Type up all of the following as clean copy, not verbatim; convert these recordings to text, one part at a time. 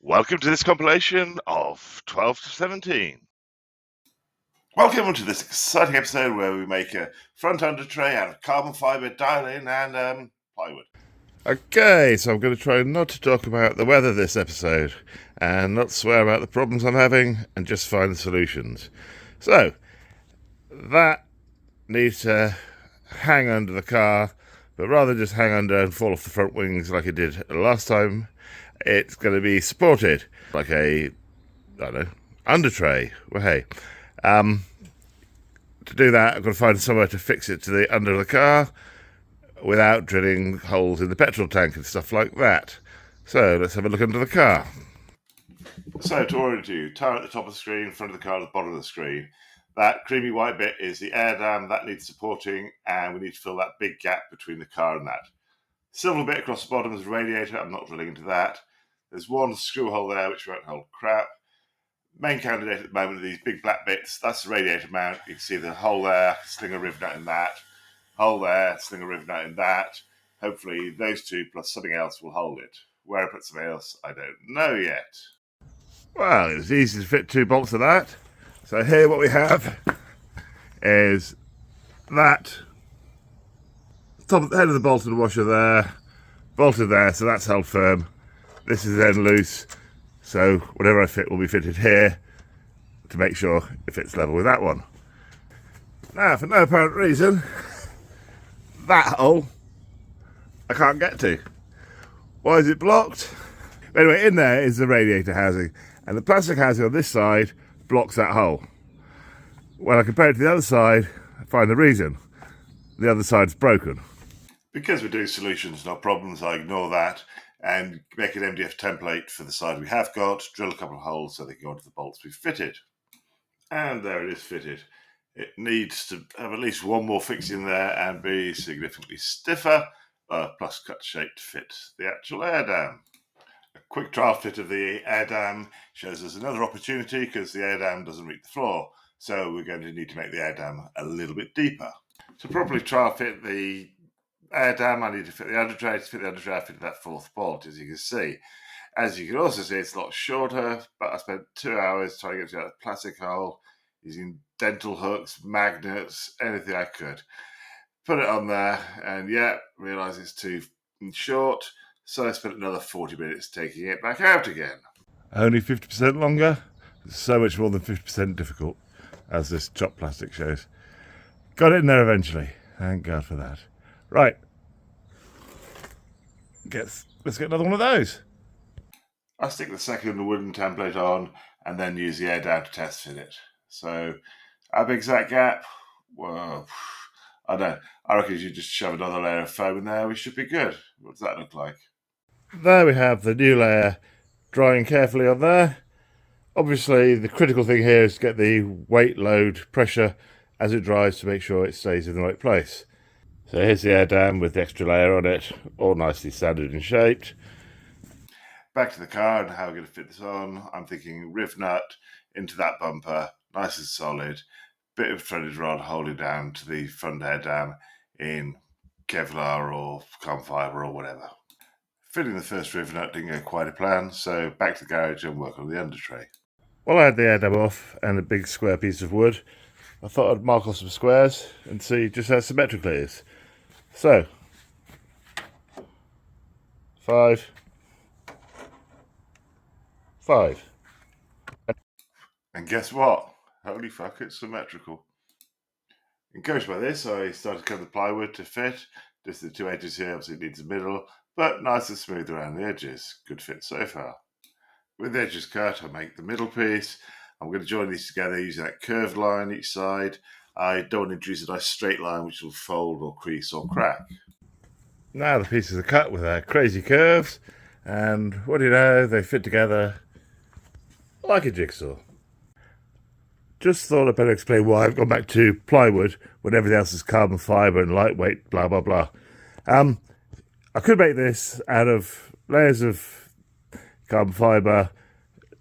Welcome to this compilation of 12 to 17. Welcome to this exciting episode where we make a front under tray out of carbon fibre, dial-in and plywood. Okay, so I'm going to try not to talk about the weather this episode and not swear about the problems I'm having and just find the solutions. So, that needs to hang under the car, but rather than just hang under and fall off the front wings like it did last time, it's going to be supported like a, under tray. Well, hey, to do that, I've got to find somewhere to fix it to the under of the car without drilling holes in the petrol tank and stuff like that. So let's have a look under the car. So to orient you, tire at the top of the screen, front of the car at the bottom of the screen. That creamy white bit is the air dam, that needs supporting, and we need to fill that big gap between the car and that. Silver bit across the bottom is the radiator, I'm not drilling into that. There's one screw hole there which won't hold crap. Main candidate at the moment are these big black bits, that's the radiator mount. You can see the hole there, sling a rivet nut in that. Hole there, sling a rivet nut in that. Hopefully those two plus something else will hold it. Where I put something else, I don't know yet. Well, it's easy to fit 2 bolts of that. So here what we have is that top head of the bolt and washer there, bolted there, so that's held firm. This is then loose, so whatever I fit will be fitted here to make sure it fits level with that one. Now, for no apparent reason, that hole I can't get to. Why is it blocked? Anyway, in there is the radiator housing, and the plastic housing on this side blocks that hole. When I compare it to the other side, I find the reason. The other side's broken. Because we're doing solutions, not problems, I ignore that and make an MDF template for the side we have got, drill a couple of holes so they can go into the bolts we've fitted. And there it is fitted. It needs to have at least one more fixing there and be significantly stiffer, plus cut shape to fit the actual air dam. A quick trial fit of the air dam shows us another opportunity because the air dam doesn't reach the floor. So we're going to need to make the air dam a little bit deeper. To properly trial fit the air dam, I need to fit the under tray. To fit the under tray, I fitted that 4th bolt, as you can see. As you can also see, it's a lot shorter, but I spent 2 hours trying to get to that plastic hole, using dental hooks, magnets, anything I could. Put it on there, and realised it's too short, so I spent another 40 minutes taking it back out again. Only 50% longer? It's so much more than 50% difficult, as this chopped plastic shows. Got it in there eventually. Thank God for that. Right. Let's get another one of those. I stick the second wooden template on and then use the air dam to test fit it. So, how big's that gap? Well, I don't know. I reckon you just shove another layer of foam in there, we should be good. What does that look like? There we have the new layer drying carefully on there. Obviously, the critical thing here is to get the weight, load, pressure as it dries to make sure it stays in the right place. So here's the air dam with the extra layer on it, all nicely sanded and shaped. Back to the car and how we're going to fit this on. I'm thinking rivet nut into that bumper, nice and solid. Bit of threaded rod holding down to the front air dam in Kevlar or carbon fibre or whatever. Fitting the first rivet nut didn't go quite a plan, so back to the garage and work on the under tray. While I had the air dam off and a big square piece of wood, I thought I'd mark off some squares and see just how symmetrical it is. So, 5, 5. And guess what? Holy fuck, it's symmetrical. Encouraged by this, I started cutting the plywood to fit. Just the 2 edges here, obviously it needs a middle, but nice and smooth around the edges. Good fit so far. With the edges cut, I make the middle piece. I'm going to join these together using that curved line each side. I don't want to introduce a nice straight line which will fold or crease or crack. Now the pieces are cut with their crazy curves, and what do you know, they fit together like a jigsaw. Just thought I'd better explain why I've gone back to plywood when everything else is carbon fibre and lightweight, blah, blah, blah. I could make this out of layers of carbon fibre,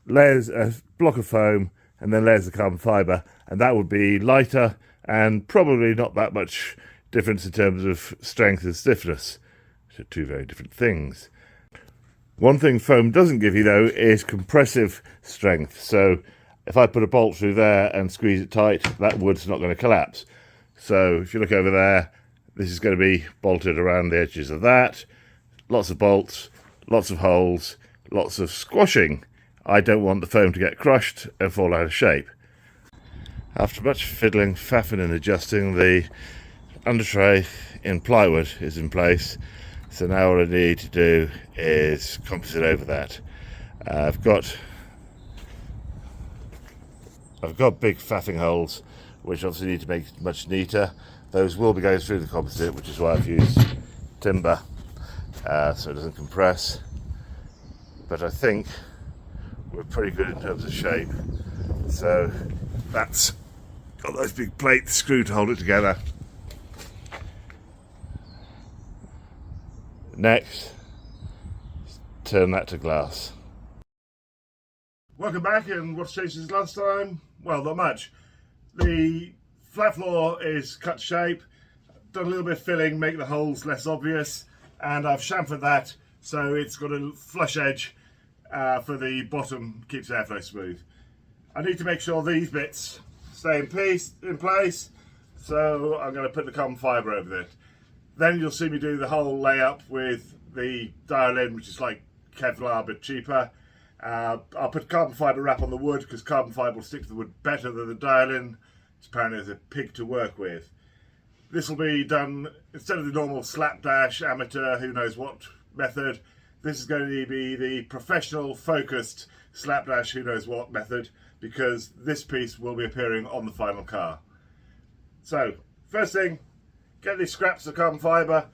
layers, a block of foam, and then layers of carbon fibre, and that would be lighter and probably not that much difference in terms of strength and stiffness. So 2 very different things. One thing foam doesn't give you though is compressive strength. So if I put a bolt through there and squeeze it tight, that wood's not going to collapse. So if you look over there, this is going to be bolted around the edges of that. Lots of bolts, lots of holes, lots of squashing. I don't want the foam to get crushed and fall out of shape. After much fiddling, faffing and adjusting, the under tray in plywood is in place. So now what I need to do is composite over that. I've got big faffing holes which obviously need to make it much neater. Those will be going through the composite, which is why I've used timber so it doesn't compress. But I think we're pretty good in terms of shape. So that's got those big plates screwed to hold it together. Next, turn that to glass. Welcome back, and what's changed since last time? Well, not much. The flat floor is cut shape, done a little bit of filling, make the holes less obvious, and I've chamfered that so it's got a flush edge for the bottom, keeps the airflow smooth. I need to make sure these bits stay in place, so I'm going to put the carbon fibre over it. Then you'll see me do the whole layup with the dial-in, which is like Kevlar but cheaper. I'll put carbon fibre wrap on the wood because carbon fibre will stick to the wood better than the dial-in. It's apparently a pig to work with. This will be done instead of the normal slapdash, amateur, who knows what method. This is going to be the professional, focused slapdash, who knows what method, because this piece will be appearing on the final car. So, first thing, get these scraps of carbon fibre,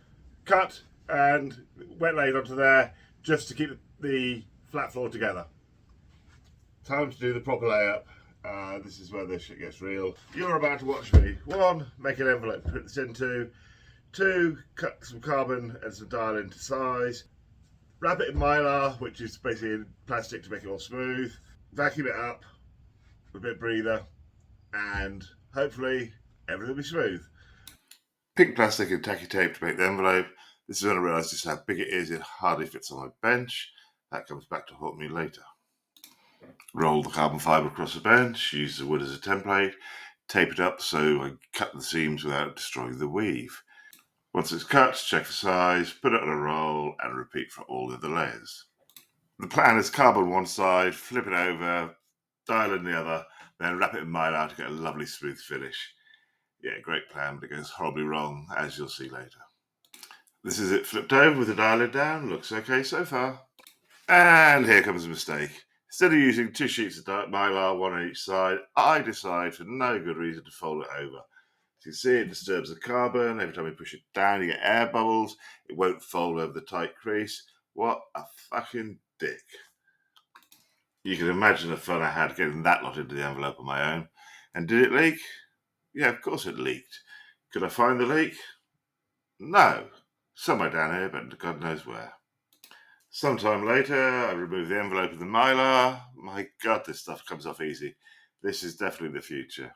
cut and wet laid onto there, just to keep the flat floor together. Time to do the proper layup. This is where this shit gets real. You're about to watch me. 1, make an envelope to put this into. 2, cut some carbon and some dial into size. Wrap it in mylar, which is basically plastic to make it all smooth. Vacuum it up with a bit of breather, and hopefully everything will be smooth. Pink plastic and tacky tape to make the envelope. This is when I realised just how big it is. It hardly fits on my bench. That comes back to haunt me later. Roll the carbon fibre across the bench, use the wood as a template, tape it up so I cut the seams without destroying the weave. Once it's cut, check the size, put it on a roll and repeat for all the other layers. The plan is carbon one side, flip it over, dial in the other, then wrap it in mylar to get a lovely smooth finish. Yeah, great plan, but it goes horribly wrong, as you'll see later. This is it flipped over with the dial lid down. Looks okay so far. And here comes a mistake. Instead of using 2 sheets of mylar, one on each side, I decide for no good reason to fold it over. As you can see, it disturbs the carbon. Every time you push it down, you get air bubbles. It won't fold over the tight crease. What a fucking dick. You can imagine the fun I had getting that lot into the envelope on my own. And did it leak? Yeah, of course it leaked. Could I find the leak? No. Somewhere down here, but God knows where. Sometime later, I remove the envelope of the mylar. My God, this stuff comes off easy. This is definitely the future.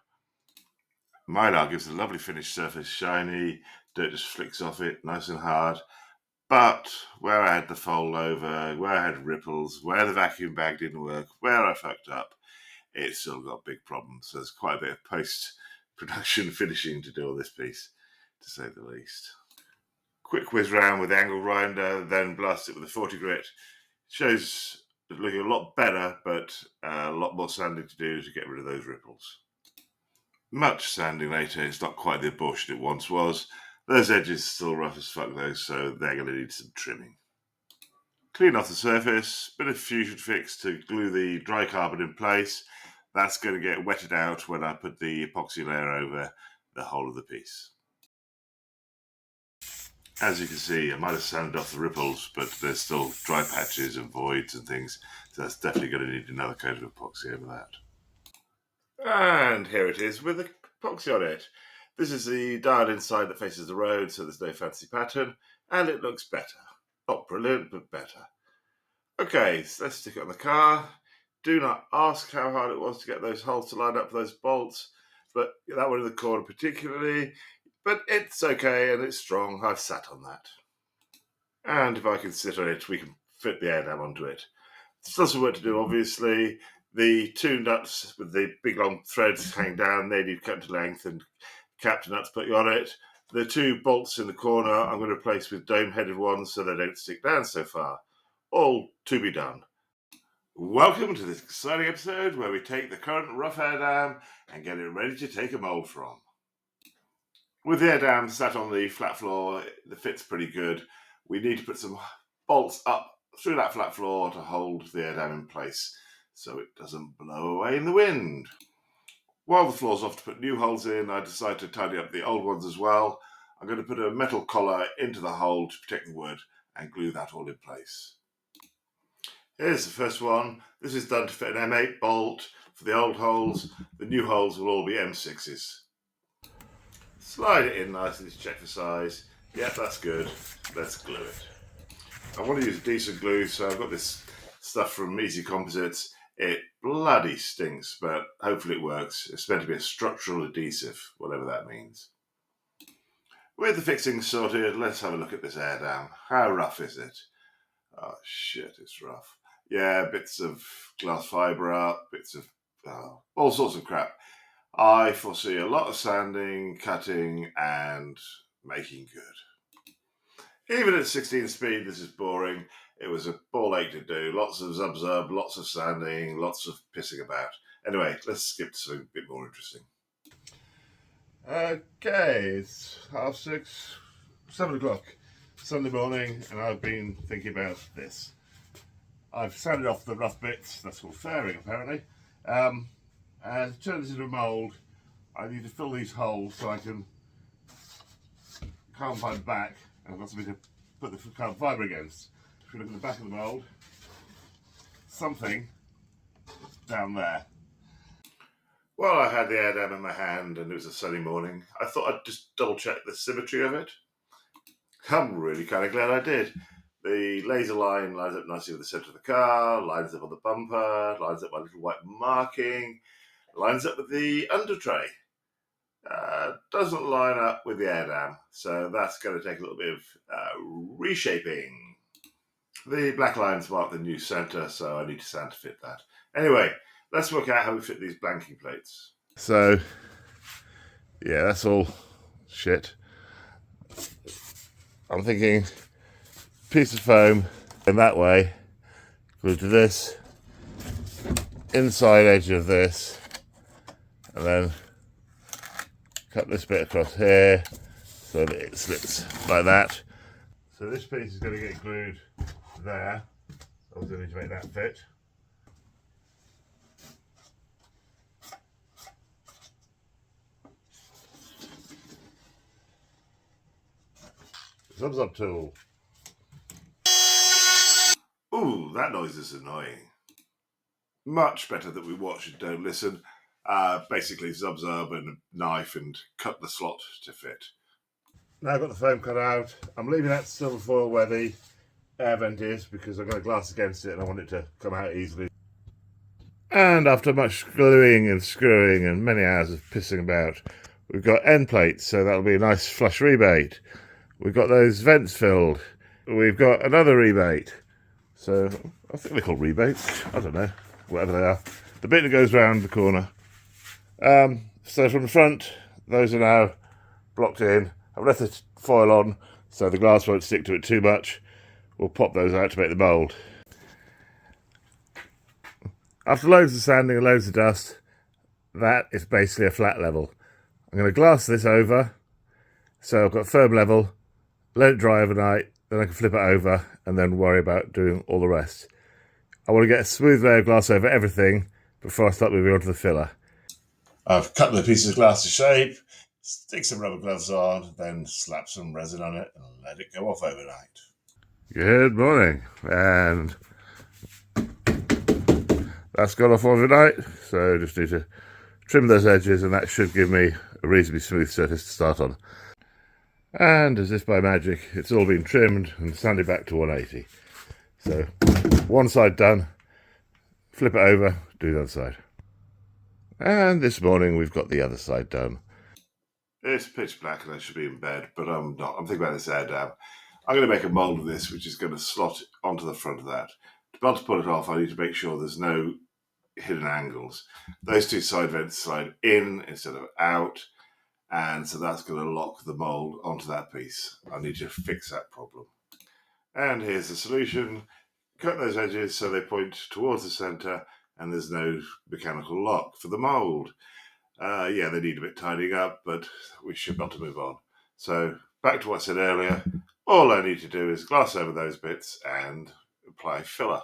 Mylar gives a lovely finished surface, shiny, dirt just flicks off it, nice and hard. But where I had the fold over, where I had ripples, where the vacuum bag didn't work, where I fucked up, it's still got big problems. So there's quite a bit of post-production finishing to do on this piece, to say the least. Quick whiz round with the angle grinder, then blast it with a 40 grit. Shows it looking a lot better, but a lot more sanding to do to get rid of those ripples. Much sanding later, it's not quite the abortion it once was. Those edges are still rough as fuck though, so they're going to need some trimming. Clean off the surface, bit of fusion fix to glue the dry carbon in place. That's going to get wetted out when I put the epoxy layer over the whole of the piece. As you can see, I might have sanded off the ripples, but there's still dry patches and voids and things, so that's definitely going to need another coat of epoxy over that. And here it is with the epoxy on it. This is the dial-in side that faces the road, so there's no fancy pattern, and it looks better. Not brilliant, but better. Okay, so let's stick it on the car. Do not ask how hard it was to get those holes to line up for those bolts, but that one in the corner particularly. But it's okay and it's strong. I've sat on that. And if I can sit on it, we can fit the air dam onto it. Still some work to do, obviously. The two nuts with the big long threads hang down, they need cut to length and cap to nuts put you on it. The two bolts in the corner I'm going to replace with dome-headed ones so they don't stick down so far. All to be done. Welcome to this exciting episode where we take the current rough air dam and get it ready to take a mould from. With the air dam sat on the flat floor, the fit's pretty good. We need to put some bolts up through that flat floor to hold the air dam in place so it doesn't blow away in the wind. While the floor's off to put new holes in, I decided to tidy up the old ones as well. I'm going to put a metal collar into the hole to protect the wood and glue that all in place. Here's the first one. This is done to fit an M8 bolt for the old holes. The new holes will all be M6s. Slide it in nicely to check the size. Yep, that's good. Let's glue it. I want to use decent glue, so I've got this stuff from Easy Composites. It bloody stinks, but hopefully it works. It's meant to be a structural adhesive, whatever that means. With the fixings sorted, let's have a look at this air dam. How rough is it? Oh shit, it's rough. Yeah, bits of glass fibre up, bits of all sorts of crap. I foresee a lot of sanding, cutting, and making good. Even at 16 speed, this is boring. It was a ball ache to do. Lots of zub, lots of sanding, lots of pissing about. Anyway, let's skip to something a bit more interesting. Okay, it's 6:30, 7 o'clock, Sunday morning, and I've been thinking about this. I've sanded off the rough bits, that's called fairing apparently, and to turn this into a mould, I need to fill these holes so I can carbon fibre back, and I've got something to put the carbon fibre against. If you look at the back of the mould, something down there. Well, I had the air dam in my hand and it was a sunny morning. I thought I'd just double check the symmetry of it. I'm really kind of glad I did. The laser line lines up nicely with the centre of the car, lines up on the bumper, lines up my little white marking, lines up with the under tray. Doesn't line up with the air dam, so that's going to take a little bit of reshaping. The black lines mark the new centre, so I need to sand to fit that. Anyway, let's work out how we fit these blanking plates. So, yeah, that's all shit. I'm thinking piece of foam in that way, glue to this, inside edge of this, and then cut this bit across here so that it slips like that. So this piece is going to get glued there. I was going to make that fit. Zub tool. Ooh, that noise is annoying. Much better that we watch and don't listen. Basically, zub and a knife and cut the slot to fit. Now I've got the foam cut out. I'm leaving that silver foil where the air vent is because I've got a glass against it and I want it to come out easily. And after much gluing and screwing and many hours of pissing about, we've got end plates, so that'll be a nice flush rebate. We've got those vents filled. We've got another rebate. So I think they're called rebates. I don't know, whatever they are. The bit that goes round the corner. So from the front, those are now blocked in. I've left the foil on so the glass won't stick to it too much. We'll pop those out to make the mould. After loads of sanding and loads of dust, that is basically a flat level. I'm going to glass this over so I've got firm level, let it dry overnight, then I can flip it over and then worry about doing all the rest. I want to get a smooth layer of glass over everything before I start moving on to the filler. I've cut the pieces of glass to shape, stick some rubber gloves on, then slap some resin on it and let it go off overnight. Good morning, and that's gone off overnight, so I just need to trim those edges and that should give me a reasonably smooth surface to start on. And as if by magic, it's all been trimmed and sanded back to 180. So one side done, flip it over, do the other side. And this morning we've got the other side done. It's pitch black and I should be in bed, but I'm not. I'm thinking about this air dam. I'm going to make a mould of this, which is going to slot onto the front of that. To be able to pull it off, I need to make sure there's no hidden angles. Those two side vents slide in instead of out, and so that's going to lock the mould onto that piece. I need to fix that problem. And here's the solution. Cut those edges so they point towards the centre and there's no mechanical lock for the mould. Yeah, they need a bit tidying up, but we should be able to move on. So back to what I said earlier, all I need to do is gloss over those bits and apply filler.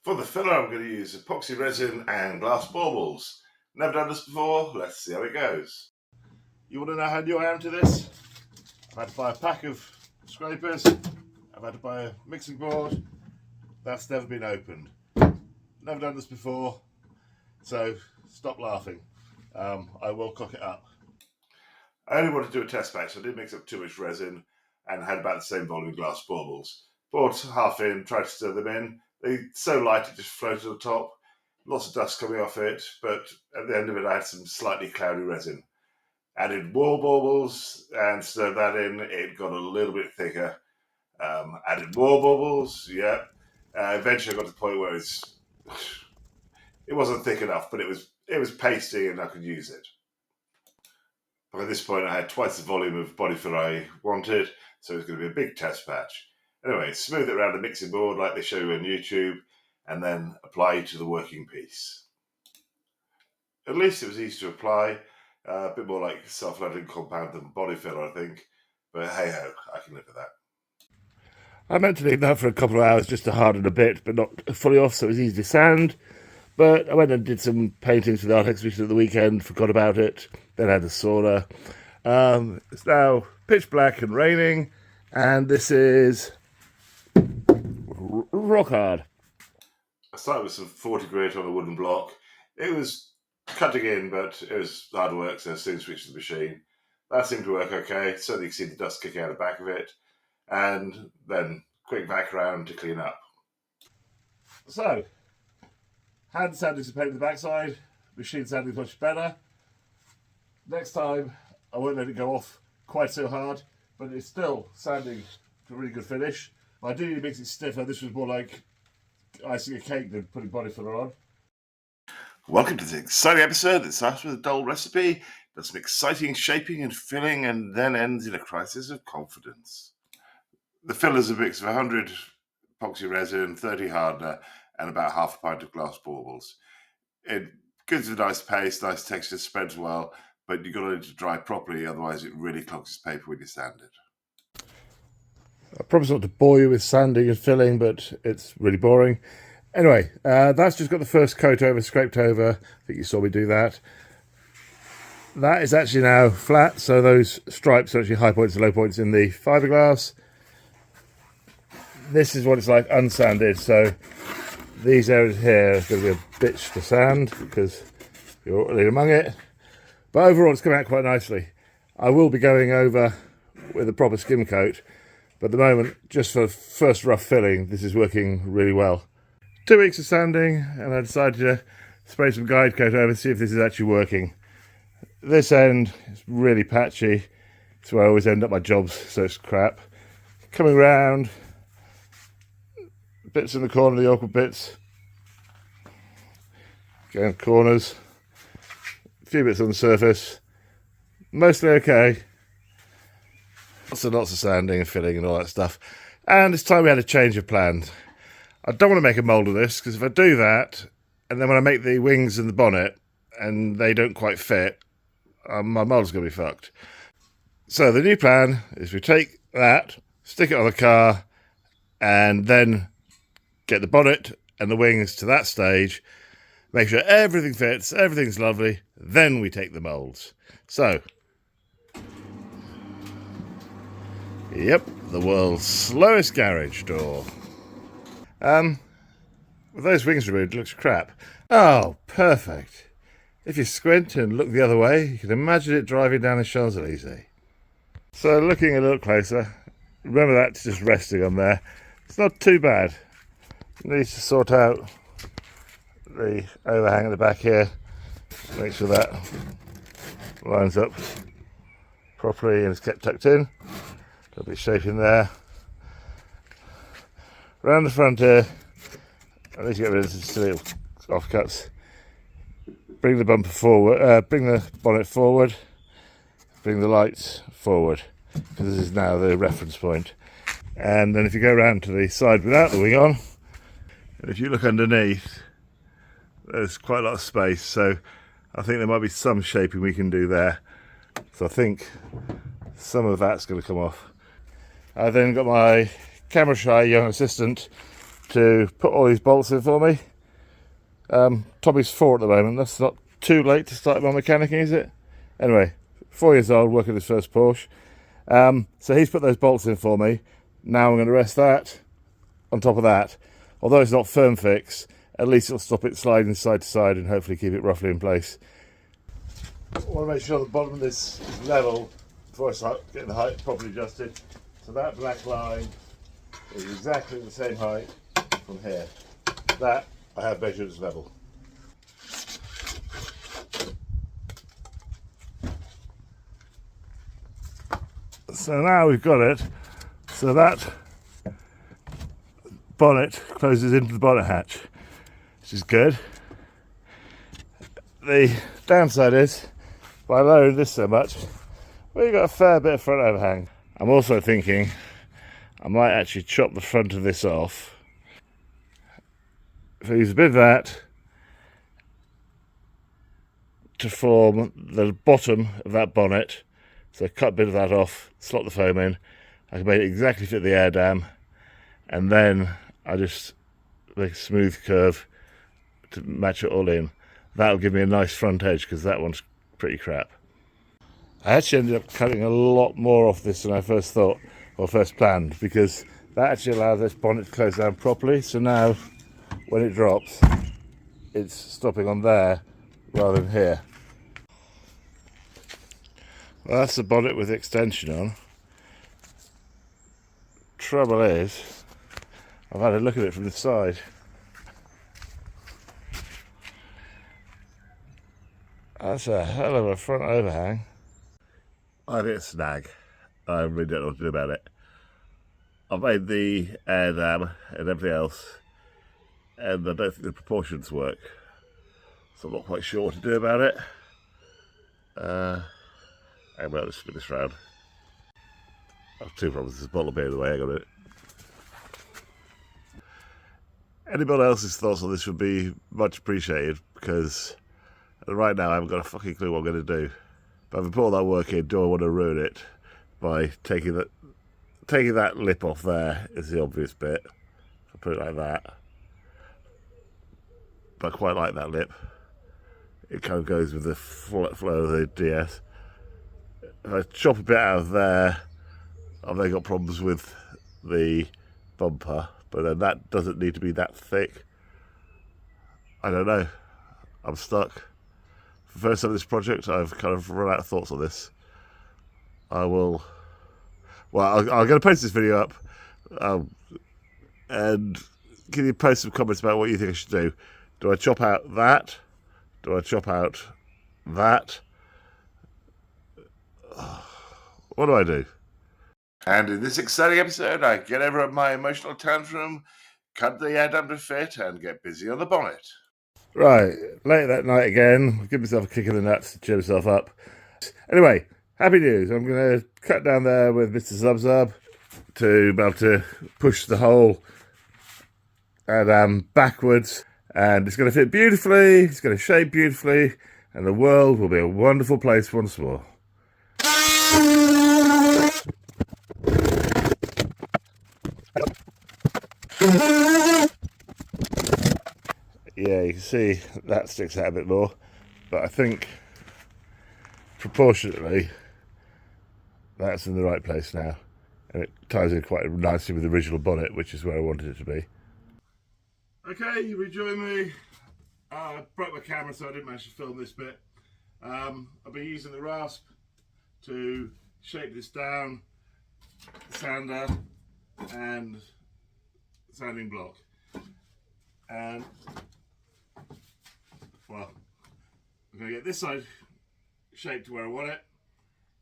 For the filler, I'm going to use epoxy resin and glass baubles. Never done this before, let's see how it goes. You want to know how new I am to this? I've had to buy a pack of scrapers, I've had to buy a mixing board, that's never been opened. Never done this before, so stop laughing. I will cock it up. I only wanted to do a test batch, so I didn't mix up too much resin and had about the same volume of glass baubles. Poured half in, tried to stir them in. They're so light it just floated on the top. Lots of dust coming off it, but at the end of it I had some slightly cloudy resin. Added more baubles and stirred that in. It got a little bit thicker. Added more baubles, yeah. Eventually I got to the point where it wasn't thick enough, but it was pasty and I could use it. By this point I had twice the volume of body filler I wanted, so it was going to be a big test batch. Anyway, smooth it around the mixing board like they show you on YouTube, and then apply to the working piece. At least it was easy to apply, a bit more like self-leveling compound than body filler I think, but hey ho, I can live with that. I meant to leave that for a couple of hours just to harden a bit, but not fully off, so it was easy to sand. But I went and did some paintings for the art exhibition at the weekend, forgot about it, then had a sauna. It's now pitch black and raining, and this is rock hard. I started with some 40 grit on a wooden block. It was cutting in, but it was hard work, so I soon switched to the machine. That seemed to work okay. Certainly you can see the dust kicking out the back of it. And then quick back around to clean up. So, hand sanding to paint the backside, machine sanding is much better. Next time, I won't let it go off quite so hard, but it's still sanding to a really good finish. I do need to mix it stiffer. This was more like icing a cake than putting body filler on. Welcome to the exciting episode that starts with a dull recipe, does some exciting shaping and filling, and then ends in a crisis of confidence. The filler is a mix of 100 epoxy resin, 30 hardener, and about half a pint of glass baubles. It gives a nice paste, nice texture, spreads well, but you've got to let it dry properly, otherwise it really clogs the paper when you sand it. I promise not to bore you with sanding and filling, but it's really boring. Anyway, that's just got the first coat over, scraped over. I think you saw me do that. That is actually now flat, so those stripes are actually high points and low points in the fiberglass. This is what it's like unsanded, so these areas here are going to be a bitch to sand because you're already among it. But overall it's come out quite nicely. I will be going over with a proper skim coat, but at the moment, just for first rough filling, this is working really well. 2 weeks of sanding, and I decided to spray some guide coat over to see if this is actually working. This end is really patchy. It's where I always end up my jobs, so it's crap. Coming round, bits in the corner, the awkward bits. Going corners. A few bits on the surface. Mostly okay. Lots of sanding and filling and all that stuff. And it's time we had a change of plans. I don't want to make a mould of this, because if I do that, and then when I make the wings and the bonnet, and they don't quite fit, my mould's going to be fucked. So the new plan is we take that, stick it on the car, and then get the bonnet and the wings to that stage, make sure everything fits, everything's lovely, then we take the moulds. So, yep, the world's slowest garage door. With those wings removed, it looks crap. Oh, perfect. If you squint and look the other way, you can imagine it driving down the Champs-Elysees. So looking a little closer, remember that's just resting on there. It's not too bad. Needs to sort out the overhang at the back here. Make sure that lines up properly and it's kept tucked in. A little bit of shape in there. Around the front here, I need to get rid of these little offcuts. Bring the bumper forward, bring the bonnet forward, bring the lights forward, because this is now the reference point. And then if you go around to the side without the wing on, and if you look underneath, there's quite a lot of space, so I think there might be some shaping we can do there. So I think some of that's going to come off. I then got my camera shy young assistant to put all these bolts in for me. Tommy's 4 at the moment. That's not too late to start my mechanicking, is it? Anyway, 4 years old, working his first Porsche. So he's put those bolts in for me. Now I'm going to rest that on top of that. Although it's not firm fix, at least it'll stop it sliding side to side and hopefully keep it roughly in place. I want to make sure the bottom of this is level before I start getting the height properly adjusted. So that black line is exactly the same height from here. That I have measured as level. So now we've got it. So that bonnet closes into the bonnet hatch, which is good. The downside is, by lowering this so much, we've got a fair bit of front overhang. I'm also thinking I might actually chop the front of this off. So use a bit of that to form the bottom of that bonnet. So cut a bit of that off, slot the foam in. I can make it exactly fit the air dam, and then I just make a smooth curve to match it all in. That'll give me a nice front edge because that one's pretty crap. I actually ended up cutting a lot more off this than I first thought or first planned, because that actually allows this bonnet to close down properly. So now when it drops, it's stopping on there rather than here. Well, that's the bonnet with the extension on. Trouble is, I've had a look at it from the side. That's a hell of a front overhang. I think it's a snag. I really don't know what to do about it. I've made the air dam and everything else, and I don't think the proportions work. So I'm not quite sure what to do about it. I'm going to spin this round. I have 2 problems. There's a bottle of beer in the way. Hang on a minute. Anybody else's thoughts on this would be much appreciated, because right now I haven't got a fucking clue what I'm going to do. But if I put all that work in, do I want to ruin it by taking that lip off there is the obvious bit. If I put it like that. But I quite like that lip. It kind of goes with the flow of the DS. If I chop a bit out of there, I've then got problems with the bumper, but then that doesn't need to be that thick. I don't know. I'm stuck. For the first time in this project, I've kind of run out of thoughts on this. I'm going to post this video up, and can you post some comments about what you think I should do? Do I chop out that? Do I chop out that? What do I do? And in this exciting episode, I get over my emotional tantrum, cut the air dam to fit, and get busy on the bonnet. Right, late that night again, give myself a kick in the nuts to cheer myself up. Anyway, happy news. I'm going to cut down there with Mr. Zub to be able to push the whole air dam backwards. And it's going to fit beautifully, it's going to shape beautifully, and the world will be a wonderful place once more. Yeah, you can see that sticks out a bit more, but I think proportionately that's in the right place now, and it ties in quite nicely with the original bonnet, which is where I wanted it to be. Okay, you rejoin me. I broke my camera, so I didn't manage to film this bit. I'll be using the rasp to shape this down, sander and sanding block. And well, I'm going to get this side shaped to where I want it.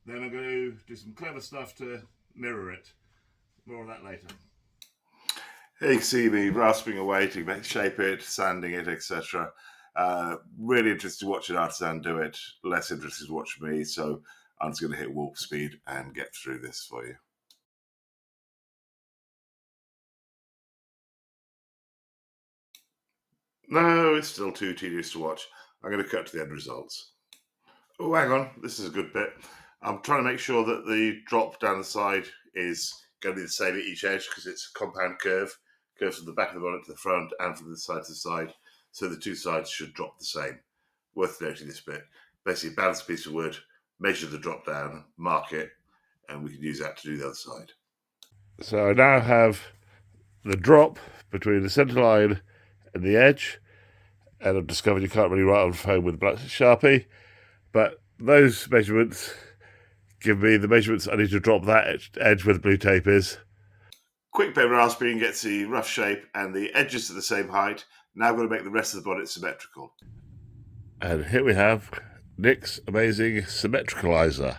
Then I'm going to do some clever stuff to mirror it. More of that later. Here you can see me rasping away to shape it, sanding it, etc. Really interested to watch an artisan do it, less interested to watch me, so I'm just going to hit warp speed and get through this for you. No, it's still too tedious to watch. I'm going to cut to the end results. Oh, hang on, this is a good bit. I'm trying to make sure that the drop down the side is going to be the same at each edge because it's a compound curve. Curves from the back of the bonnet to the front and from the side to the side. So the two sides should drop the same. Worth noting this bit. Basically, balance a piece of wood, measure the drop down, mark it, and we can use that to do the other side. So I now have the drop between the centre line and the edge, and I've discovered you can't really write on foam with a black Sharpie, but those measurements give me the measurements I need to drop that edge where the blue tape is. Quick bit of rasping gets the rough shape and the edges to the same height. Now I'm going to make the rest of the bonnet symmetrical. And here we have Nick's amazing symmetricalizer.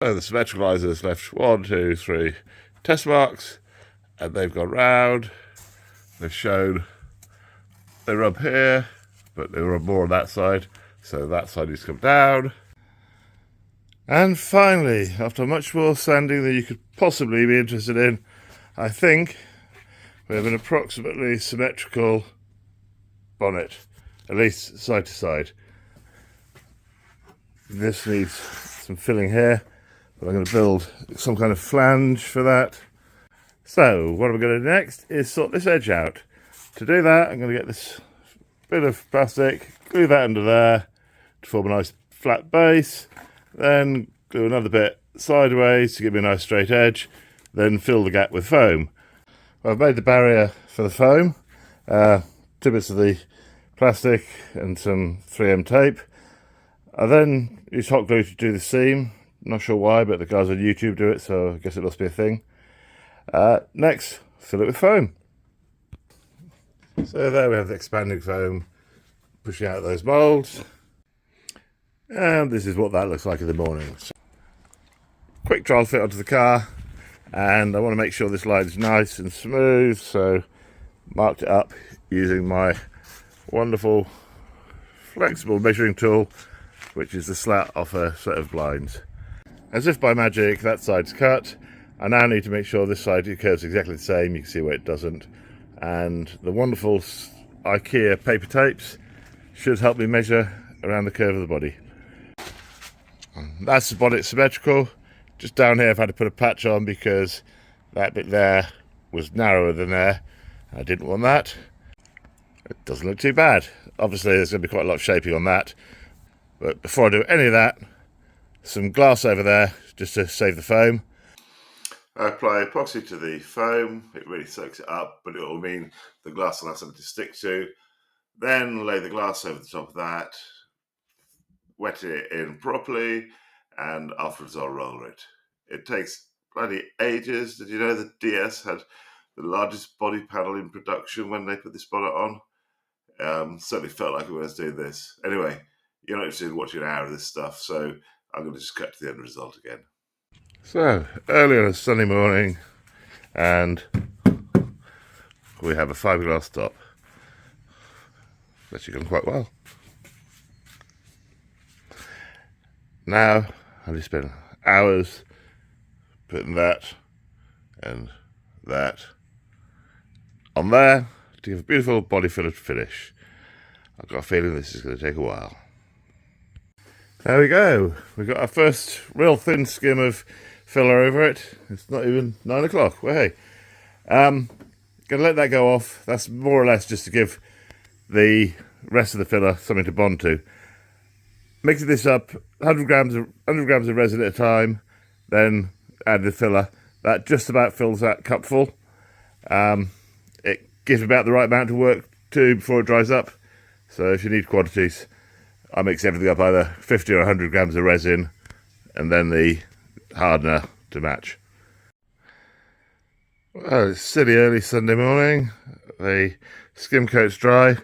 So the symmetricalizer has left 1, 2, 3 test marks, and they've gone round. They've shown they rub here, but they rub more on that side, so that side needs to come down. And finally, after much more sanding than you could possibly be interested in, I think we have an approximately symmetrical bonnet, at least side to side. This needs some filling here, but I'm going to build some kind of flange for that. So what I'm going to do next is sort this edge out. To do that, I'm going to get this bit of plastic, glue that under there to form a nice flat base, then glue another bit sideways to give me a nice straight edge, then fill the gap with foam. I've made the barrier for the foam, 2 bits of the plastic and some 3M tape. I then use hot glue to do the seam. Not sure why, but the guys on YouTube do it, so I guess it must be a thing. Next, fill it with foam. So there we have the expanding foam pushing out those moulds. And this is what that looks like in the morning. So, quick trial fit onto the car, and I want to make sure this line is nice and smooth, so marked it up using my wonderful flexible measuring tool, which is the slat off a set of blinds. As if by magic, that side's cut. I now need to make sure this side curves exactly the same. You can see where it doesn't. And the wonderful IKEA paper tapes should help me measure around the curve of the body. That's the bonnet symmetrical. Just down here I've had to put a patch on because that bit there was narrower than there. I didn't want that. It doesn't look too bad. Obviously there's going to be quite a lot of shaping on that. But before I do any of that, some glass over there just to save the foam. I apply epoxy to the foam. It really soaks it up, but it will mean the glass will have something to stick to. Then lay the glass over the top of that, wet it in properly, and afterwards I'll roller it. It takes bloody ages. Did you know the DS had the largest body panel in production when they put this bonnet on? Certainly felt like it when I was doing this. Anyway, you're not interested in watching an hour of this stuff, so I'm going to just cut to the end result again. So, early on a sunny morning, and we have a fiberglass top. It's actually gone quite well. Now, I've just spent hours putting that and that on there to give a beautiful body fitted finish. I've got a feeling this is going to take a while. There we go. We've got our first real thin skim of filler over it. It's not even 9 o'clock. Well, hey. Gonna let that go off. That's more or less just to give the rest of the filler something to bond to. Mixing this up, 100 grams of resin at a time, then add the filler. That just about fills that cupful. It gives about the right amount to work to before it dries up. So if you need quantities, I mix everything up, either 50 or 100 grams of resin, and then the hardener to match. Well, it's silly early Sunday morning. The skim coat's dry.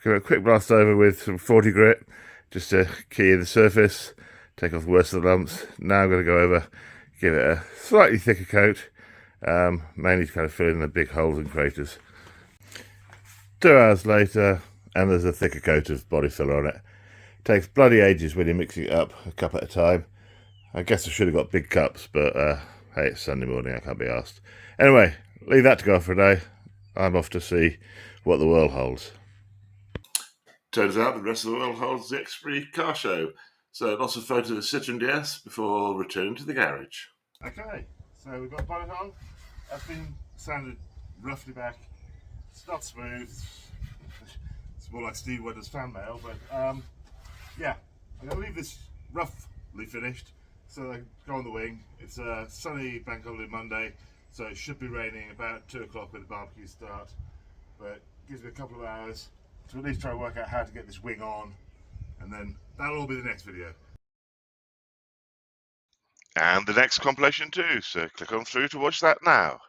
Give it a quick blast over with some 40 grit just to key the surface. take off the worst of the lumps. Now I'm going to go over, give it a slightly thicker coat, mainly to kind of fill in the big holes and craters. 2 hours later, and there's a thicker coat of body filler on it. Takes bloody ages when you're mixing it up, a cup at a time. I guess I should have got big cups, but hey, it's Sunday morning, I can't be asked. Anyway, leave that to go for a day. I'm off to see what the world holds. Turns out the rest of the world holds the Express car show. So lots of photos of Citroen DS before returning to the garage. Okay, so we've got bonnet on. That's been sanded roughly back. It's not smooth. It's more like Steve Wonder's fan mail, but yeah, I'm going to leave this roughly finished so they go on the wing. It's a sunny bank holiday Monday, so it should be raining about 2 o'clock when the barbecue start, but it gives me a couple of hours to at least try and work out how to get this wing on, and then that'll all be the next video. And the next compilation too, so click on through to watch that now.